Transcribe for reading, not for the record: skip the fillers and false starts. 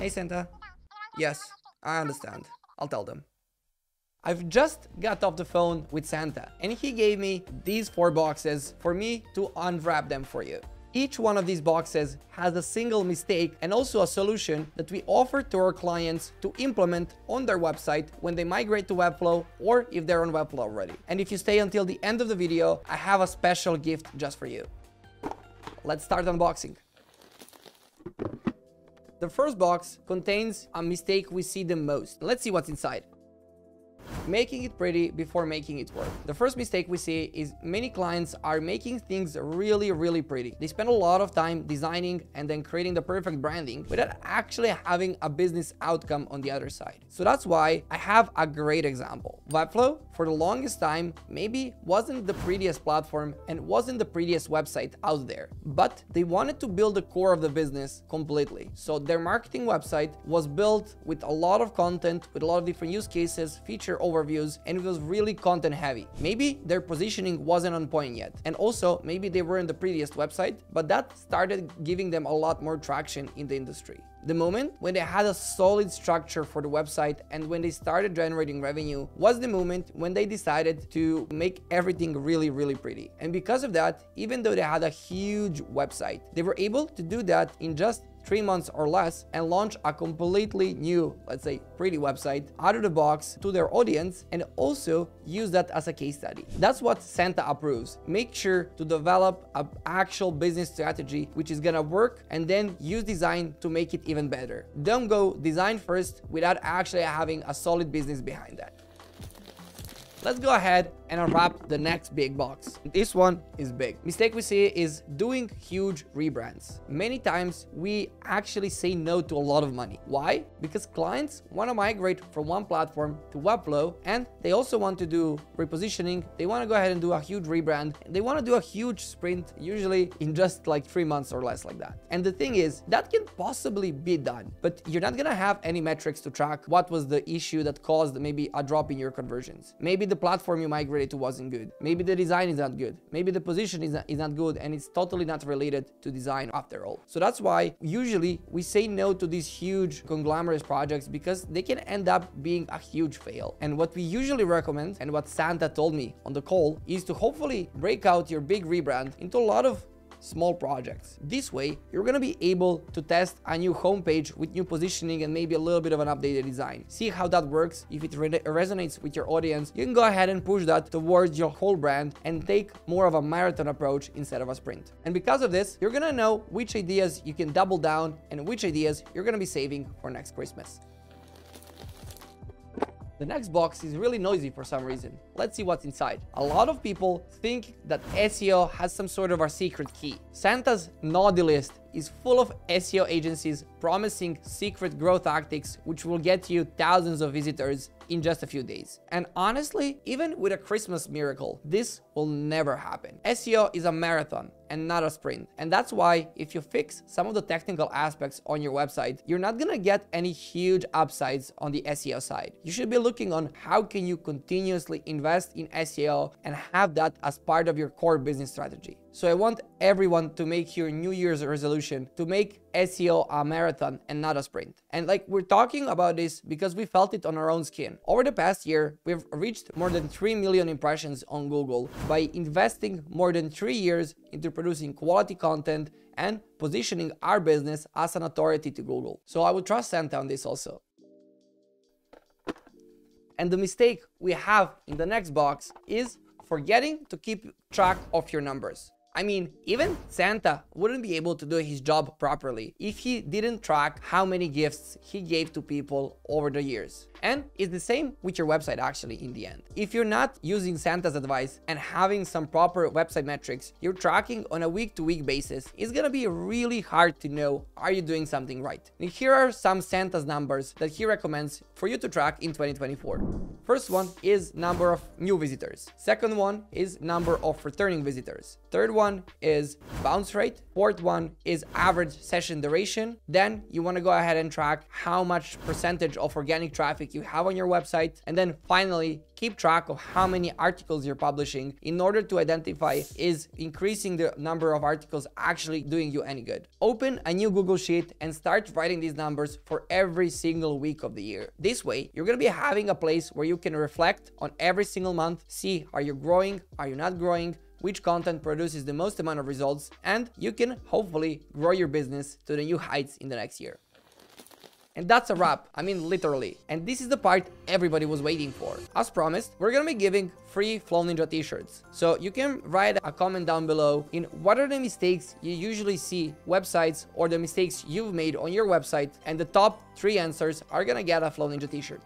Hey Santa. Yes, I understand. I'll tell them. I've just got off the phone with Santa and he gave me these 4 boxes for me to unwrap them for you. Each one of these boxes has a single mistake and also a solution that we offer to our clients to implement on their website when they migrate to Webflow or if they're on Webflow already. And if you stay until the end of the video, I have a special gift just for you. Let's start unboxing. The first box contains a mistake we see the most. Let's see what's inside. Making it pretty before making it work. The first mistake we see is many clients are making things really pretty. They spend a lot of time designing and then creating the perfect branding without actually having a business outcome on the other side. So that's why I have a great example. Webflow, for the longest time, maybe wasn't the prettiest platform and wasn't the prettiest website out there, but they wanted to build the core of the business completely. So their marketing website was built with a lot of content, with a lot of different use cases, feature overviews, and it was really content heavy. Maybe their positioning wasn't on point yet, and also maybe they weren't the prettiest website, but that started giving them a lot more traction in the industry. The moment when they had a solid structure for the website and when they started generating revenue was the moment when they decided to make everything really pretty. And because of that, even though they had a huge website, they were able to do that in just 3 months or less and launch a completely new, let's say, pretty website out of the box to their audience and also use that as a case study. That's what Santa approves. Make sure to develop an actual business strategy which is gonna work and then use design to make it even better. Don't go design first without actually having a solid business behind that. Let's go ahead and unwrap the next big box. This one is big. Mistake we see is doing huge rebrands. Many times we actually say no to a lot of money. Why? Because clients want to migrate from one platform to Webflow and they also want to do repositioning. They want to go ahead and do a huge rebrand. They want to do a huge sprint, usually in just like 3 months or less like that. And the thing is, that can possibly be done, but you're not going to have any metrics to track what was the issue that caused maybe a drop in your conversions. Maybe the platform you migrated to wasn't good. Maybe the design is not good. Maybe the position is not good and it's totally not related to design after all. So that's why usually we say no to these huge conglomerate projects because they can end up being a huge fail. And what we usually recommend and what Santa told me on the call is to hopefully break out your big rebrand into a lot of small projects. This way, you're gonna be able to test a new homepage with new positioning and maybe a little bit of an updated design. See how that works. If it resonates with your audience, you can go ahead and push that towards your whole brand and take more of a marathon approach instead of a sprint. And because of this, you're gonna know which ideas you can double down and which ideas you're gonna be saving for next Christmas. The next box is really noisy for some reason. Let's see what's inside. A lot of people think that SEO has some sort of a secret key. Santa's naughty list is full of SEO agencies promising secret growth tactics which will get you thousands of visitors in just a few days. And honestly, even with a Christmas miracle, this will never happen. SEO is a marathon and not a sprint. And that's why if you fix some of the technical aspects on your website, you're not gonna get any huge upsides on the SEO side. You should be looking on how can you continuously invest in SEO and have that as part of your core business strategy. So I want everyone to make your New Year's resolution to make SEO a marathon and not a sprint. And like we're talking about this because we felt it on our own skin. Over the past year, we've reached more than 3 million impressions on Google by investing more than 3 years into producing quality content and positioning our business as an authority to Google. So I would trust Santa on this also. And the mistake we have in the next box is forgetting to keep track of your numbers. I mean, even Santa wouldn't be able to do his job properly if he didn't track how many gifts he gave to people over the years. And it's the same with your website actually in the end. If you're not using Santa's advice and having some proper website metrics you're tracking on a week-to-week basis, it's gonna be really hard to know are you doing something right. And here are some Santa's numbers that he recommends for you to track in 2024. First one is number of new visitors. Second one is number of returning visitors. Third one is bounce rate. Fourth one is average session duration. Then you want to go ahead and track how much percentage of organic traffic you have on your website. And then finally, keep track of how many articles you're publishing in order to identify is increasing the number of articles actually doing you any good. Open a new Google Sheet and start writing these numbers for every single week of the year. This way, you're going to be having a place where you can reflect on every single month, see are you growing, are you not growing, which content produces the most amount of results, and you can hopefully grow your business to the new heights in the next year. And that's a wrap, I mean literally. And this is the part everybody was waiting for. As promised, we're gonna be giving free Flow Ninja t-shirts. So you can write a comment down below in what are the mistakes you usually see websites or the mistakes you've made on your website, and the top 3 answers are gonna get a Flow Ninja t-shirt.